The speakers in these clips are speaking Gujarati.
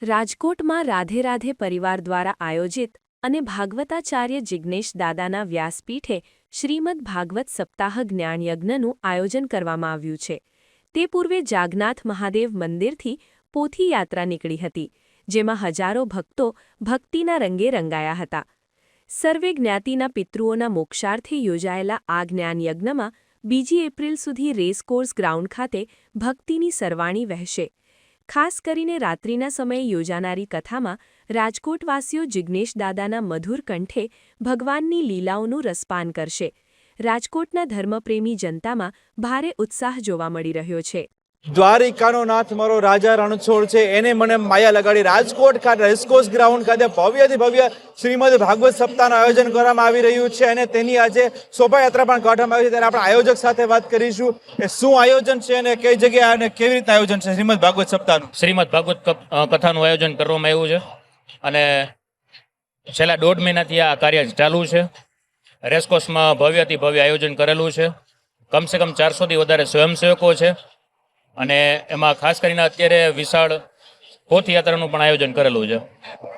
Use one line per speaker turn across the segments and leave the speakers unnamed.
રાજકોટમાં રાધે રાધે પરિવાર દ્વારા આયોજિત અને ભાગવતાચાર્ય જિજ્ઞેશ દાદાના વ્યાસપીઠે શ્રીમદ ભાગવત સપ્તાહ જ્ઞાનયજ્ઞનું આયોજન કરવામાં આવ્યું છે. તે પૂર્વે જાગનાથ મહાદેવ મંદિરથી પોથી યાત્રા નીકળી હતી, જેમાં હજારો ભક્તો ભક્તિના રંગે રંગાયા હતા. સર્વે જ્ઞાતિના પિતૃઓના મોક્ષાર્થે યોજાયેલા આ જ્ઞાનયજ્ઞમાં 2 એપ્રિલ સુધી રેસકોર્સ ગ્રાઉન્ડ ખાતે ભક્તિની સરવાણી વહેશે. ખાસ કરીને રાત્રિના સમયે યોજાનારી કથામાં રાજકોટવાસીઓ જિજ્ઞેશ દાદાના મધુર કંઠે ભગવાનની લીલાઓનું રસપાન કરશે. રાજકોટના ધર્મપ્રેમી જનતામાં ભારે ઉત્સાહ જોવા મળી રહ્યો છે.
દ્વારિકાનો નાથ મારો રાજા રણછોડ છે, એને મને માયા લગાડી રાજકોટ ખાતે રેસકોર્સ ગ્રાઉન્ડ ખાતે ભવ્યથી ભવ્ય શ્રીમદ ભાગવત સપ્તાહનું આયોજન કરવામાં આવી રહ્યું છે અને તેની આજે શોભાયાત્રા પણ કાઢવામાં આવી છે. ત્યારે આપણે આયોજક સાથે વાત કરીશું કે શું આયોજન છે અને કઈ જગ્યાએ અને કેવી રીતે આયોજન છે શ્રીમદ ભાગવત સપ્તાહનું.
શ્રીમદ ભાગવત કથાનું આયોજન કરવામાં આવ્યું છે અને છેલ્લા 1.5 મહિનાથી આ કાર્ય ચાલુ છે. રેસકોર્સમાં ભવ્યથી ભવ્ય આયોજન કરેલું છે. કમસે કમ 400થી વધારે સ્વયંસેવકો છે અને એમાં ખાસ કરીને અત્યારે વિશાળ પોથયાત્રાનું પણ આયોજન કરેલું છે.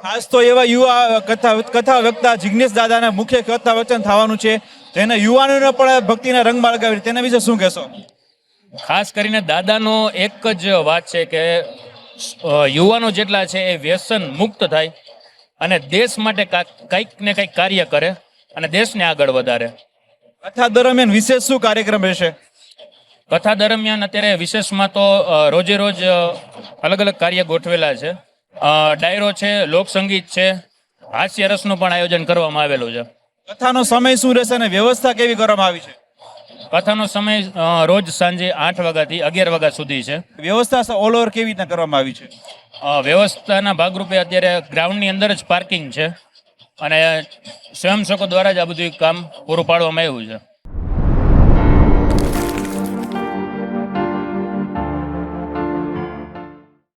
ખાસ તો એવા યુવા કથા વક્તા જિજ્ઞેશ દાદાના મુખ્ય કથા વચન થવાનું છે, જેને યુવાનોને પણ ભક્તિના રંગમાં લગાવી, તેના વિશે શું કહેશો?
ખાસ કરીને દાદાનો એક જ વાત છે કે યુવાનો જેટલા છે એ વ્યસન મુક્ત થાય અને દેશ માટે કંઈક ને કંઈક કાર્ય કરે અને દેશને આગળ વધારે.
કથા દરમિયાન વિશેષ શું કાર્યક્રમ રહેશે?
કથા દરમિયાન અત્યારે વિશેષમાં તો રોજે રોજ અલગ અલગ કાર્ય ગોઠવેલા છે. ડાયરો છે, લોકસંગીત છે, હાસ્ય રસનું પણ આયોજન કરવામાં આવેલું છે.
કથાનો સમય શું રહેશે અને વ્યવસ્થા કેવી કરવામાં આવી છે?
કથાનો સમય રોજ સાંજે 8 વાગ્યાથી 11 વાગ્યા સુધી છે.
વ્યવસ્થા ઓલ ઓવર કેવી રીતે કરવામાં આવી છે?
વ્યવસ્થાના ભાગરૂપે અત્યારે ગ્રાઉન્ડની અંદર જ પાર્કિંગ છે અને સ્વયંસેવકો દ્વારા જ આ બધું કામ પૂરું પાડવામાં આવ્યું છે.